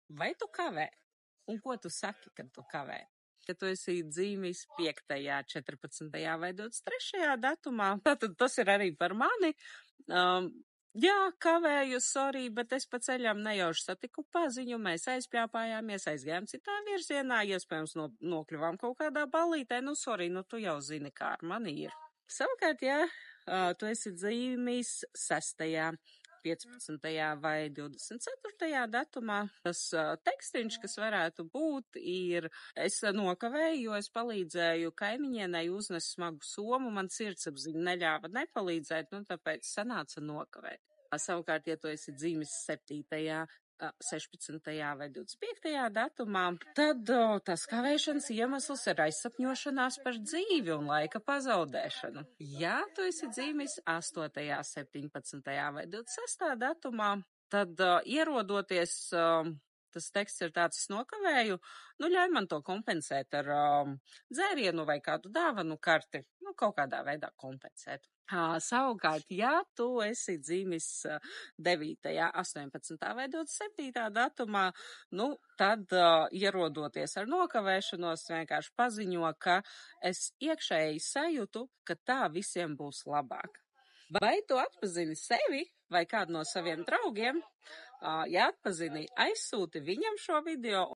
Vai tu kavē? Un ko tu saki, kad tu kavē? Ja tu esi dzīvis 5., 14. vai 23. datumā, tad tas ir arī par mani. Jā, kavēju, sorry, bet es pa ceļam nejauši satiku paziņu, mēs aizpļāpājāmies, aizgājām citā virzienā, iespējams nokļuvām kaut kādā ballītē, sorry, tu jau zini, kā ar mani ir. Savukārt, ja tu esi dzīvis 6., 15. vai 24. datumā, tas tekstiņš, kas varētu būt, ir, es nokavēju, jo es palīdzēju kaimiņienei uznest smagu somu, man sirdsapziņa neļāva nepalīdzēt, tāpēc sanāca nokavēt. Savukārt, ja tu esi dzīvis 7., 16. vai 25. datumā, tad tas kavēšanas iemesls ir aizsapņošanās par dzīvi un laika pazaudēšanu. Ja tu esi dzīvis 8., 17. vai 26. datumā, tad ierodoties, tas teksts ir tāds, es nokavēju, ļauj man to kompensēt ar dzērienu vai kādu dāvanu karti, kaut kādā veidā kompensēt. Savukārt, ja tu esi dzīvis 9., 18. vai 27. datumā, tad ierodoties ar nokavēšanos vienkārši paziņo, ka es iekšēji sajūtu, ka tā visiem būs labāk. Vai tu atpazini sevi vai kādu no saviem draugiem? Ja atpazini, aizsūti viņam šo video